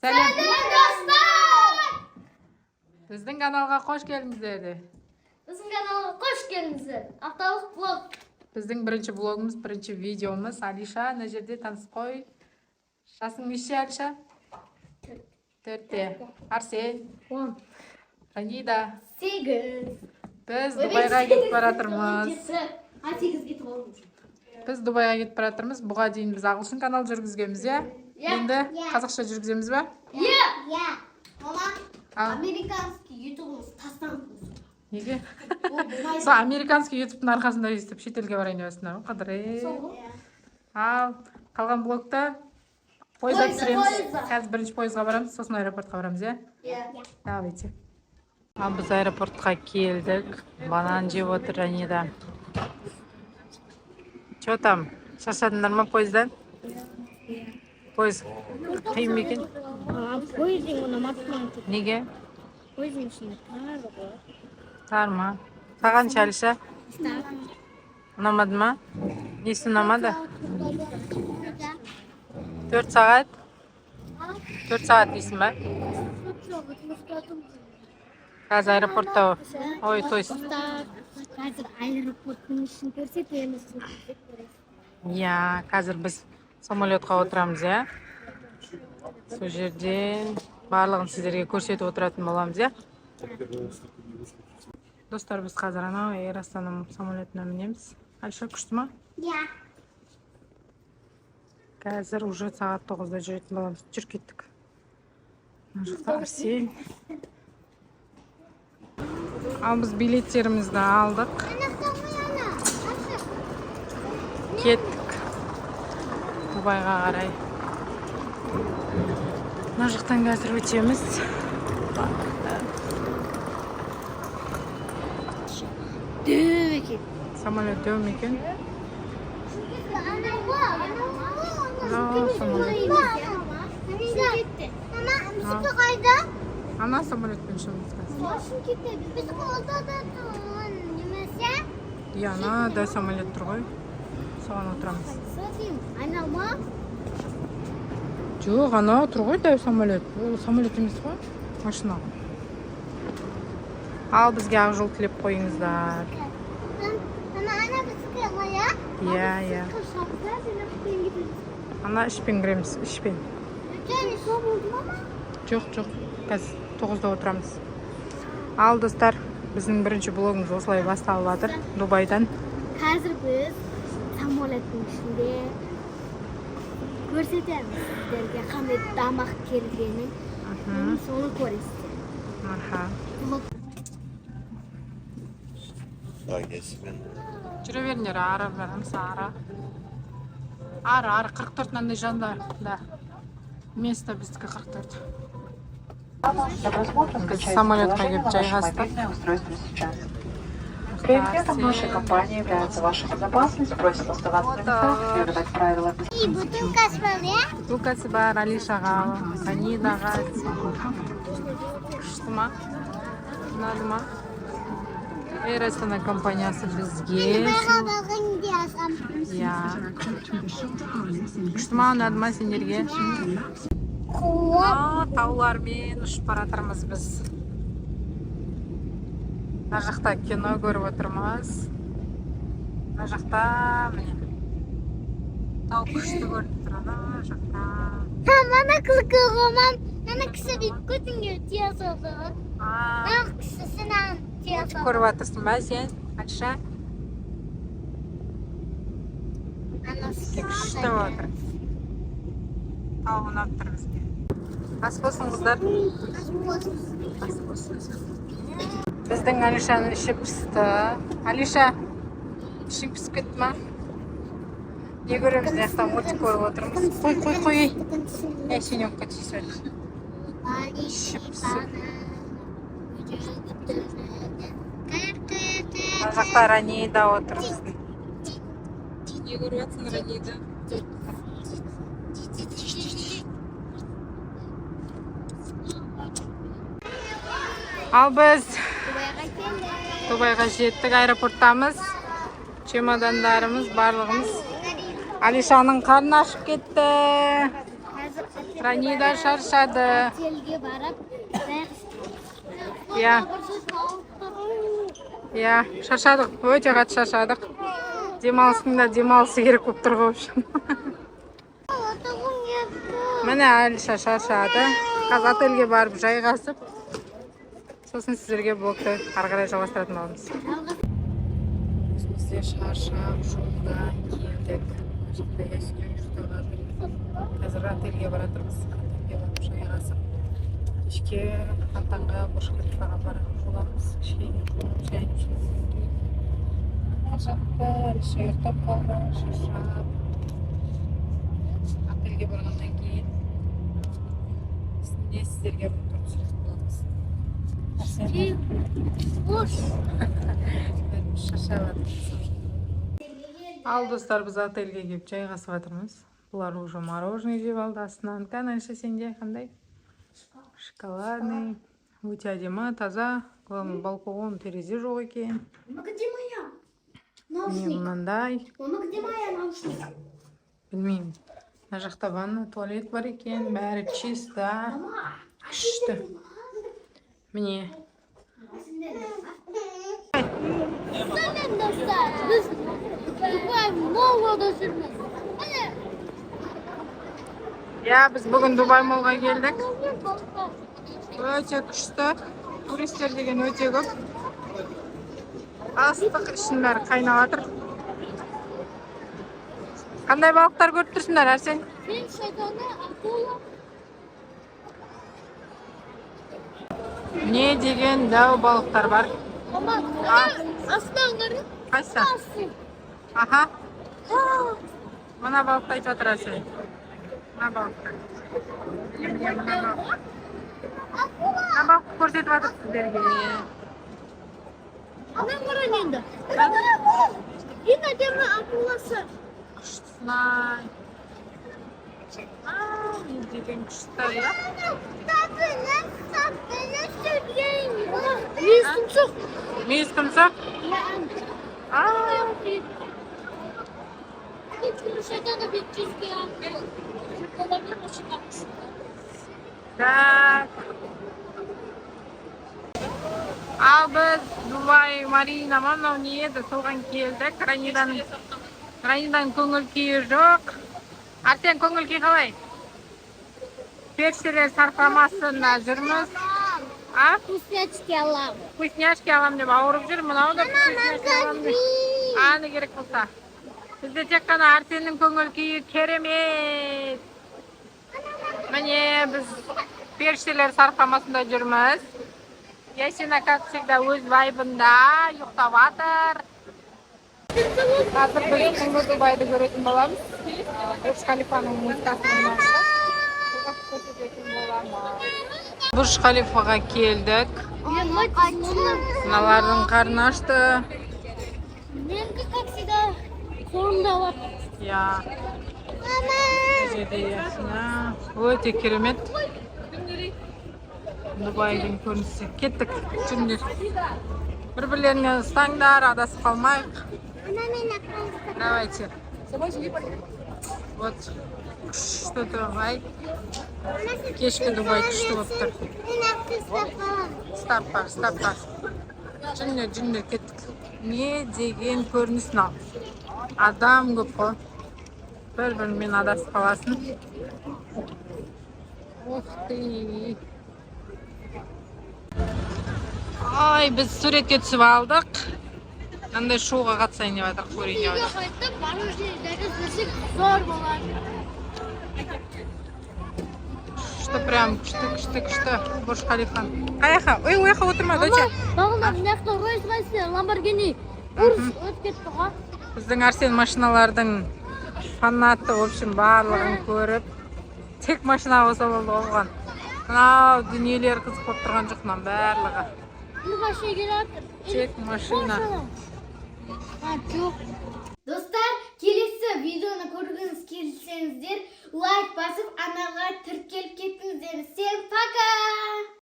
Сәлем. Достар! Біздің каналға қош келдіңіздер. Біздің каналға қош келдіңіздер. Апталық блог. Біздің бірінші блогымыз, бірінші видеомыз. Алиша, мына жерде танысып қой. Жасың неше, Алиша? 4-те. Арсен? 10. Ранида? 8. Біз Дубайға кетіп баратырмыз. 8 кетіп қалдым. Біз Дубайға кетіп баратырмыз. Бұға дейін біз ағылшын канал жүргізгенбіз, иә? Енді қазақша жүргіземіз ба? Иә. Мама, Ал. американский ютубымыз тастанып. Неге? Сол американский ютубтың арқасында естіп шетелге барайын деп жатсыңдар ғой, қыдырып. Ал қалған блогта пойызда түсіреміз. Қазір бірінші пойызға барамыз, сосын аэропортқа барамыз, иә? Иә. Давайте. Ал біз аэропортқа келдік. Банан жеп отыр Ранида. Че там? Шаршадыңдар ма пойыздан? Пойыз қиын ма екен? Пойыздың ұнаматынан тұр. Неге? Пойыздың ішінде тар ғой. Тар ма? Саған ше, Алиша? Ұнамады ма? Несі ұнамады? 4 сағат? 4 сағат дейсің ба? Қазір аэропортта. Ой, тойс. Қазір аэропорттың ішін көрсетеміз. Иә, қазір біз самолетқа отырамыз, иә? Сол жерден барлығын сіздерге көрсетіп отыратын боламыз, иә? Достар, біз қазір анау Эйр Астана самолетіне мінеміз. Алиша, күшті ма? Иә. Қазір уже сағат 9-да жүретін боламыз. Жүр кеттік. Мына жақта Арсен. Ал біз билеттерімізді алдық. Кеттік. Дубайға қарай. Мына жақтан қазір өтеміз. Дөу екен. Самолет дөу ме екен? Ана самолетпен шығымыз қазір. Иә, ана да самолет тұр ғой. Соған отырамыз. Жоқ, ана тұр ғой дәу самолет. Ол самолет емес қой, машина. Ал бізге ақ жол тілеп қойыңыздар. Иә. Ана ішпен кіреміз, ішпен. Жоқ. Қазір 9-да отырамыз. Ал достар, біздің бірінші блогымыз осылай басталып жатыр Дубайдан. Қазір біз самолеттің ішінде көрсетеміз сіздерге қандай тамақ келгенін. Соны көресіздер. Жүре беріңдер, ары барамыз, ары. Ары, 44 мынандай жанда. Да. Место біздікі 44. Самолетқа келіп жайғастық. Приоритетом нашей компании является ваша безопасность. Просим оставаться на местах, соблюдать правила безопасности. Бутылкасы бар, Алишаға, Ранидаға. Күшті ма? Ұнады ма? Эйр Астана компаниясы бізге. Иә. Күшті ма? Ұнады ма сендерге? Таулармен ұшып баратырмыз біз. Мына жақта кино көріп отырмыз. Мына жақта міне. Тау күшті көрініп тұр, ана жақта. Мана кісі қоғамам, мана кісі бейт көтінге тия салды. Мана кісісінен тия салды. Көріп атырсың ба сен, Алиша? Күшті отыр. Тау ұнап тұр бізге. Ас болсын қыздар. Ас болсын. Біздің Алишаның іші пісті. Алиша, ішің пісіп кетті ма? Не көреміз, яқта мультик көріп отырмыз. Қой. Сенекқа тиісіп. Іші пісіп. Мына жақта Ранида отыр. Не көріп жатсың, Ранида? Ал біз Дубайға жеттік, аэропорттамыз. Чемодандарымыз, барлығымыз. Алишаның қарны ашып кетті. Rani'da şarşadı. Отельге барып, Ya. Ya, şarşadık. Өте қатты шаршадық. Демалыстың да демалысы керек болып тұр ғой. Міне Алиша шаршады. Қазір отельге барып жайғасып, сосын сіздерге блогты ары қарай жалғастыратын боламыз. Бізде шаршап жолдан келдік. Қазір отельге баратырмыз. Отельге барып жайғасып, кешке Антанға Бурж-Халифаға барып боламыз. Кішкене жайынып жүрміз. Жақта Алиша ұйықтап қалды, шаршап. Отельге барғаннан кейін не сіздерге бір түсіретін боламыз. Boş. Ал достар, біз отельге келіп жайғасып жатырмыз. Бұлар уже мороженое жеп алды астынан. Канайша сенде қандай? Шоколадный. Өте әдемі, таза. Главное, балкон, терезе жоқ екен. Мама, где моя? Міне мынандай. Мама, где моя наушник? Білмеймін. Мына жақта ванна, туалет бар екен. Бәрі чисто. Күшті. Міне. Selam dostlar. Biz Dubai Mall'da sürmüş. Hadi. Ya, біз бүгін Дубай молға келдік. Өте күшті. Туристер деген өте көп. Астық ішін бәрі қайнап жатыр. Қандай балықтар көріп тұрсыңдар, Арсен? Ben şeytanı akula. Не деген дәу балықтар бар. Ama aslanları Қайсы? asıl. Аха. Мына балықты айтып жатыр Арсен. Мына балықты. Мына балықты көрсетіп жатыр сіздерге. Anam var önünde. Yine demir akulası. Күштісінай. Не деген күшті, я? Мейіз тұмсық? Так. Ал біз Дубай Марина мынау не еді, соған келдік. Раниданың көңіл күйі жоқ. Арсен, көңіл күй қалай? Першелер сарқамасында жүрміз. Вкуснячки алам. Вкусняшки алам деп ауырып жүр. Мынау да вкусняшки алам деп. Аны керек болса. Бізде тек қана Арсеннің көңіл күйі керемет. Міне біз першелер сарқамасында жүрміз. Ясина, как всегда, өз вайбында ұйықтап жатыр. Қазір біз түнгі Дубайды көретін боламыз. Бурж-Халифаның музыкасының Бурж-Халифаға келдік. Мыналардың қарны ашты. Менің как всегда қолымда бар. Я. Өте керемет. Дубайдың көрінісі. Кеттік. Жүріңдер. Бір-бірлеріне ұстаңдар, адасып қалмайық. Давайте. Вот. Күшті тұрғай. Кешкі Дубай күшті болып тұр. Стаппа. Жүріңдер, кеттік. Не деген көрініс мынау. Адам көп қой. Бір-бірімен адасып қаласын. Ух ты. Ай, біз суретке түсіп алдық. Мынандай шоуға қатысайын деп жатыр, көрейін деп жатыр. Қайтып мороженелерді жесек зор болады. Күшті, прям күшті. Бурж-Халифан. Қаяққа? Ой, ояққа отырма, доча. Бағында мына жақта Rolls-Royce, Lamborghini өтіп кетті ғой. Біздің Арсен машиналардың фанаты, в общем, барлығын көріп, тек машина болса болды оған. Мынау дүниелер қызық болып тұрған жоқ, мынау барлығы. Тек машина. Достар, келесі видеоны көргіңіз келсеңіздер, лайк басып, анаға тіркеліп кеттіңіздер. Всем пока!